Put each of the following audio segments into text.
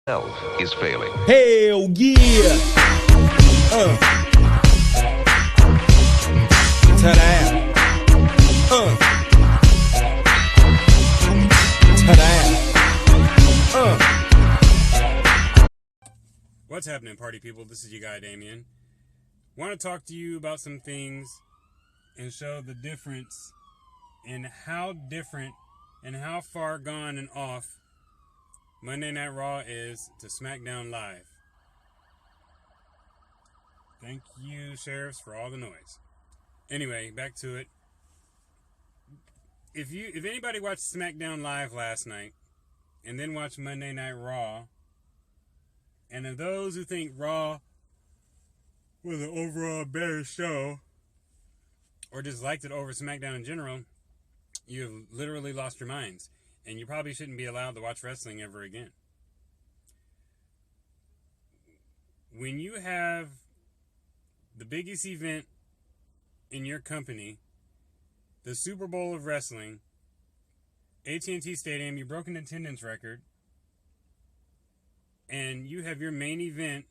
health is failing. Hell yeah! Ta-da! Ta-da! What's happening, party people? This is your guy, Damien. Want to talk to you about some things and show the difference in how different and how far gone and off Monday Night Raw is to SmackDown Live. Thank you, sheriffs, for all the noise. Anyway, back to it. If anybody watched SmackDown Live last night and then watched Monday Night Raw, and of those who think Raw was an overall better show or just liked it over SmackDown in general, you've literally lost your minds. And you probably shouldn't be allowed to watch wrestling ever again. When you have the biggest event in your company, the Super Bowl of wrestling, AT&T Stadium, you broke an attendance record, and you have your main event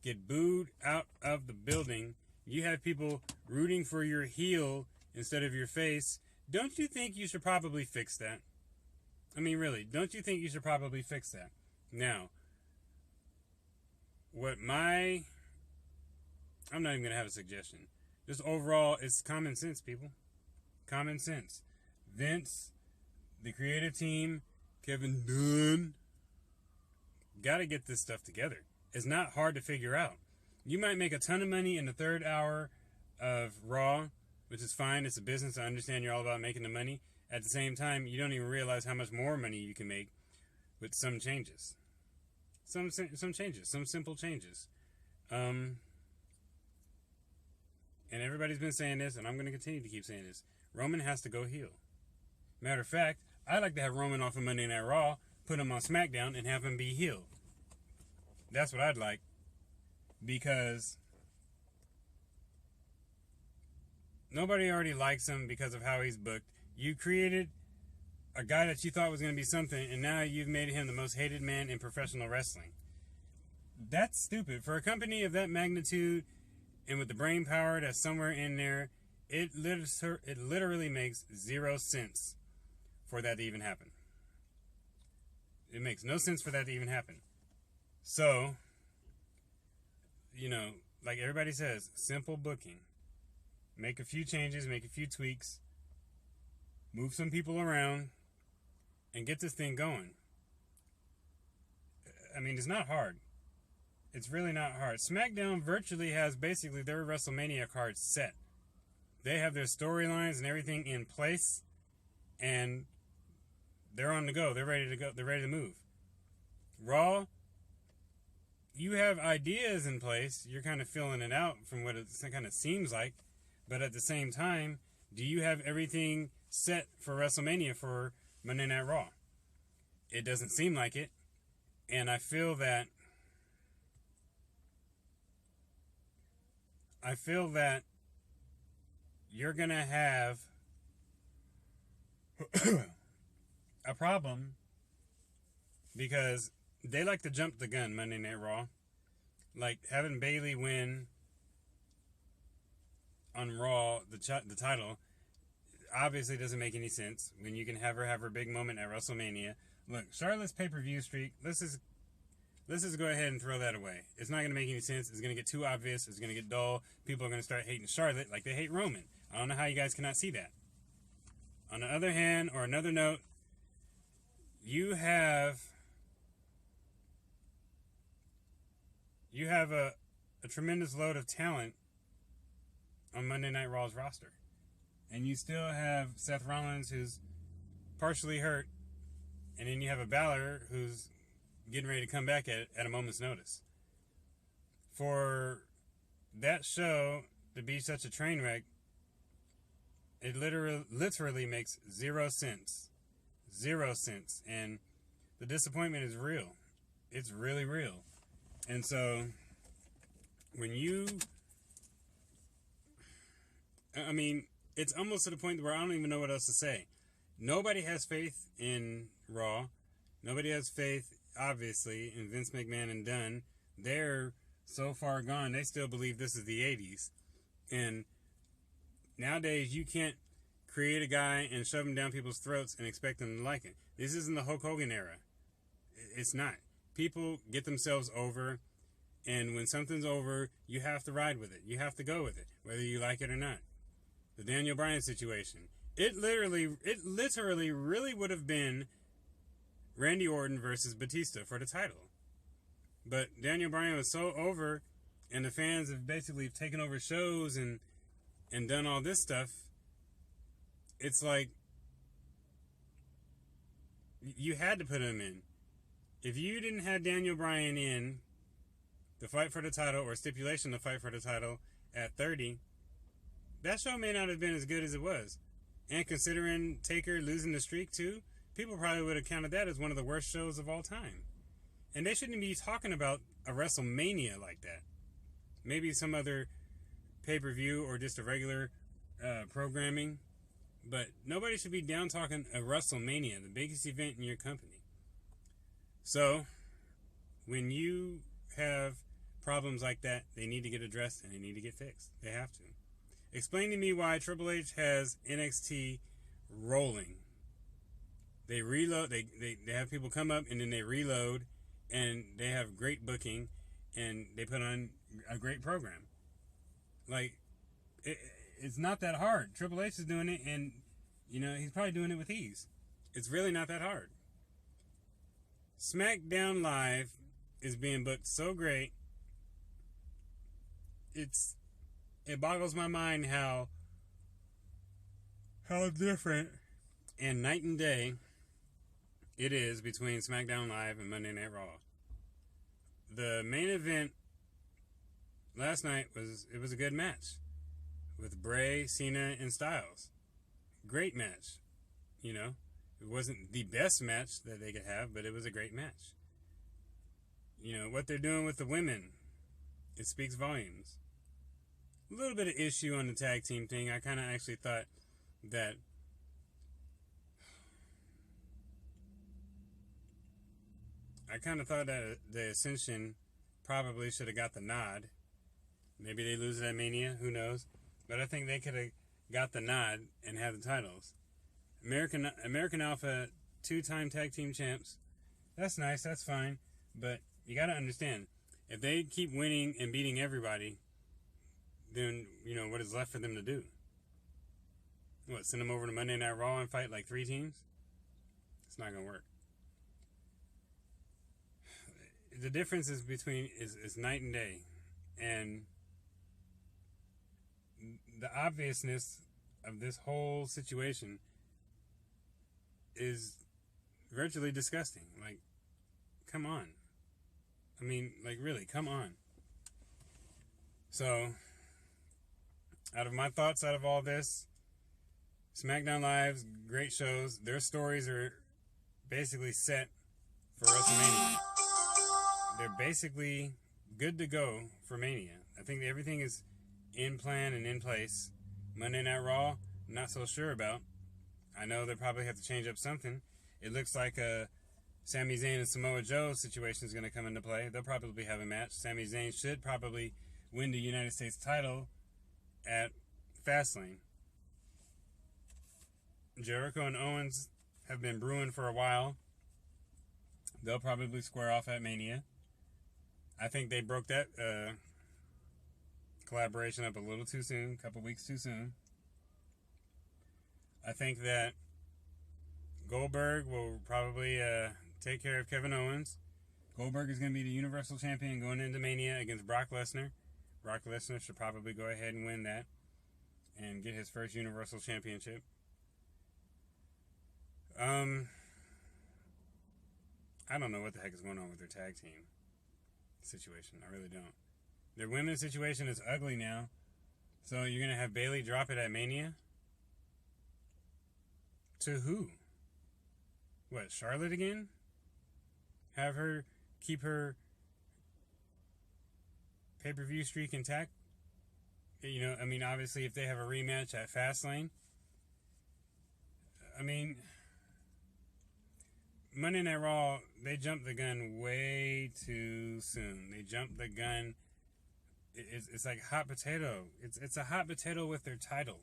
get booed out of the building, you have people rooting for your heel instead of your face, don't you think you should probably fix that? I mean, really, don't you think you should probably fix that? Now, I'm not even going to have a suggestion. Just overall, it's common sense, people. Common sense. Vince, the creative team, Kevin Dunn, got to get this stuff together. It's not hard to figure out. You might make a ton of money in the third hour of Raw, which is fine. It's a business. I understand you're all about making the money. At the same time, you don't even realize how much more money you can make with some changes. Some changes, some simple changes. And everybody's been saying this, and I'm going to continue to keep saying this. Roman has to go heel. Matter of fact, I'd like to have Roman off of Monday Night Raw, put him on SmackDown, and have him be heel. That's what I'd like. Because nobody already likes him because of how he's booked. You created a guy that you thought was going to be something, and now you've made him the most hated man in professional wrestling. That's stupid. For a company of that magnitude and with the brain power that's somewhere in there, it literally makes 0 sense for that to even happen. It makes no sense for that to even happen. So, like everybody says, simple booking. Make a few changes, make a few tweaks. Move some people around and get this thing going. I mean, it's not hard. It's really not hard. SmackDown virtually has basically their WrestleMania cards set. They have their storylines and everything in place, and they're on the go. They're ready to go. They're ready to move. Raw, you have ideas in place. You're kind of filling it out from what it kind of seems like. But at the same time, do you have everything set for WrestleMania for Monday Night Raw? It doesn't seem like it. And I feel that you're going to have a problem because they like to jump the gun Monday Night Raw. Like having Bayley win on Raw the title obviously doesn't make any sense when you can have her big moment at WrestleMania. Look, Charlotte's pay-per-view streak, let's just go ahead and throw that away. It's not going to make any sense. It's going to get too obvious. It's going to get dull. People are going to start hating Charlotte like they hate Roman. I don't know how you guys cannot see that. On the other hand, or another note, you have a tremendous load of talent on Monday Night Raw's roster. And you still have Seth Rollins, who's partially hurt. And then you have a Balor who's getting ready to come back at a moment's notice. For that show to be such a train wreck, it literally makes 0 sense. 0 sense. And the disappointment is real. It's really real. And so, it's almost to the point where I don't even know what else to say. Nobody has faith in Raw. Nobody has faith obviously, and Vince McMahon and Dunn, they're so far gone, they still believe this is the 80s. And nowadays, you can't create a guy and shove him down people's throats and expect them to like it. This isn't the Hulk Hogan era. It's not. People get themselves over, and when something's over, you have to ride with it. You have to go with it, whether you like it or not. The Daniel Bryan situation. It literally really would have been Randy Orton versus Batista for the title. But Daniel Bryan was so over, and the fans have basically taken over shows and done all this stuff. It's like you had to put him in. If you didn't have Daniel Bryan in the fight for the title or stipulation to fight for the title at 30, that show may not have been as good as it was. And considering Taker losing the streak too, people probably would have counted that as one of the worst shows of all time. And they shouldn't be talking about a WrestleMania like that. Maybe some other pay-per-view or just a regular programming. But nobody should be down talking a WrestleMania, the biggest event in your company. So, when you have problems like that, they need to get addressed and they need to get fixed. They have to. Explain to me why Triple H has NXT rolling. They reload, they have people come up and then they reload, and they have great booking, and they put on a great program. Like, it's not that hard. Triple H is doing it, and, you know, he's probably doing it with ease. It's really not that hard. SmackDown Live is being booked so great. It boggles my mind how different and night and day it is between SmackDown Live and Monday Night Raw. The main event last night was a good match with Bray, Cena, and Styles. Great match. You know, it wasn't the best match that they could have, but it was a great match. You know, what they're doing with the women, it speaks volumes. A little bit of issue on the tag team thing. I kind of actually thought that the Ascension probably should have got the nod. Maybe they lose it at Mania, who knows? But I think they could have got the nod and had the titles. American Alpha, 2-time tag team champs. That's nice, that's fine. But you got to understand, if they keep winning and beating everybody, then, you know, what is left for them to do? What, send them over to Monday Night Raw and fight like 3 teams? It's not going to work. The difference is is night and day. And the obviousness of this whole situation is virtually disgusting. Like, come on. I mean, like, really, come on. So, out of my thoughts out of all this, SmackDown Live's great shows. Their stories are basically set for WrestleMania. They're basically good to go for Mania. I think everything is in plan and in place. Monday Night Raw, not so sure about. I know they probably have to change up something. It looks like a Sami Zayn and Samoa Joe situation is going to come into play. They'll probably have a match. Sami Zayn should probably win the United States title at Fastlane. Jericho and Owens have been brewing for a while. They'll probably square off at Mania. I think they broke that collaboration up a little too soon, a couple weeks too soon. I think that Goldberg will probably take care of Kevin Owens. Goldberg is going to be the Universal Champion going into Mania against Brock Lesnar. Brock Lesnar should probably go ahead and win that and get his first Universal Championship. I don't know what the heck is going on with their tag team situation. I really don't. Their women's situation is ugly now. So you're going to have Bayley drop it at Mania? To who? What, Charlotte again? Have her keep her pay-per-view streak intact? You know, I mean, obviously if they have a rematch at Fastlane, I mean, Monday Night Raw, they jumped the gun way too soon. They jumped the gun. It's like hot potato. It's a hot potato with their title.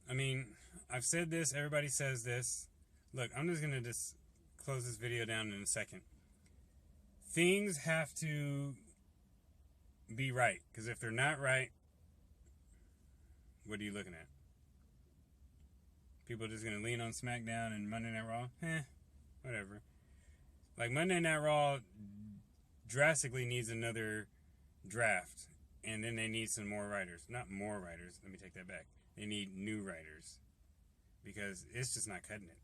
I mean, I've said this. Everybody says this. Look, I'm just going to just close this video down in a second. Things have to be right. Because if they're not right, what are you looking at? People are just going to lean on SmackDown and Monday Night Raw? Whatever. Like, Monday Night Raw drastically needs another draft. And then they need some more writers. Not more writers. Let me take that back. They need new writers. Because it's just not cutting it.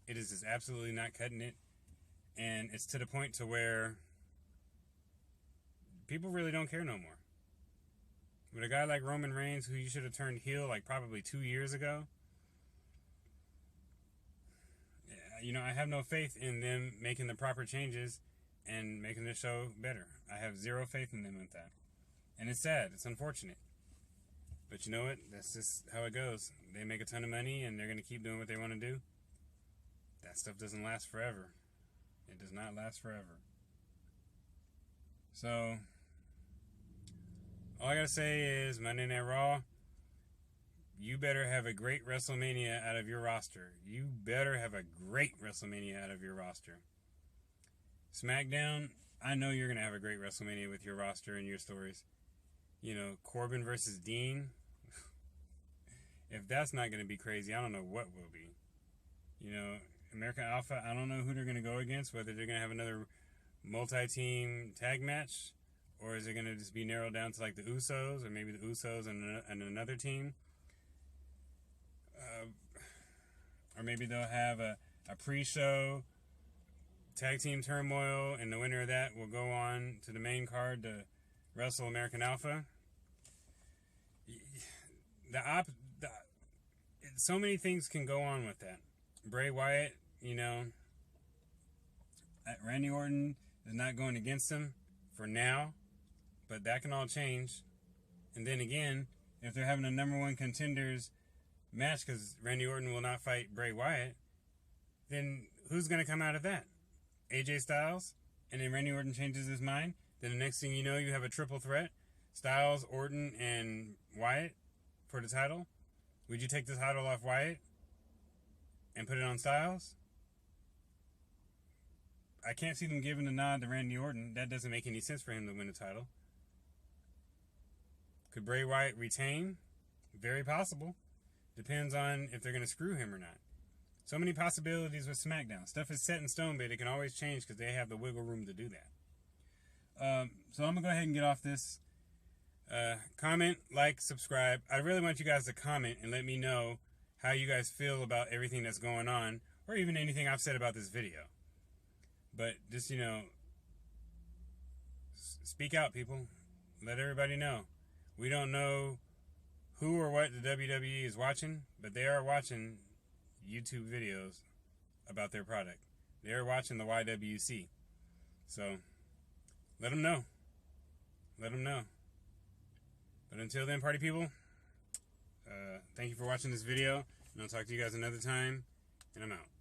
It is just absolutely not cutting it. And it's to the point to where people really don't care no more. With a guy like Roman Reigns, who you should have turned heel like probably 2 years ago, I have no faith in them making the proper changes and making the show better. I have zero faith in them with that. And it's sad. It's unfortunate. But you know what? That's just how it goes. They make a ton of money and they're going to keep doing what they want to do. That stuff doesn't last forever. It does not last forever. So, all I gotta say is, Monday Night Raw, you better have a great WrestleMania out of your roster. You better have a great WrestleMania out of your roster. SmackDown, I know you're gonna have a great WrestleMania with your roster and your stories. Corbin versus Dean. If that's not gonna be crazy, I don't know what will be. American Alpha, I don't know who they're going to go against, whether they're going to have another multi-team tag match, or is it going to just be narrowed down to like the Usos, or maybe the Usos and another team. Or maybe they'll have a pre-show tag team turmoil, and the winner of that will go on to the main card to wrestle American Alpha. So many things can go on with that. Bray Wyatt, Randy Orton is not going against him for now, but that can all change. And then again, if they're having a number one contenders match because Randy Orton will not fight Bray Wyatt, then who's going to come out of that? AJ Styles? And then Randy Orton changes his mind? Then the next thing you know, you have a triple threat, Styles, Orton, and Wyatt for the title? Would you take the title off Wyatt and put it on Styles? I can't see them giving a nod to Randy Orton. That doesn't make any sense for him to win the title. Could Bray Wyatt retain? Very possible. Depends on if they're going to screw him or not. So many possibilities with SmackDown. Stuff is set in stone, but it can always change because they have the wiggle room to do that. So I'm going to go ahead and get off this. Comment, like, subscribe. I really want you guys to comment and let me know how you guys feel about everything that's going on, or even anything I've said about this video. But just, speak out, people. Let everybody know. We don't know who or what the WWE is watching, but they are watching YouTube videos about their product. They are watching the YWC. So, let them know. Let them know. But until then, party people, thank you for watching this video, and I'll talk to you guys another time, and I'm out.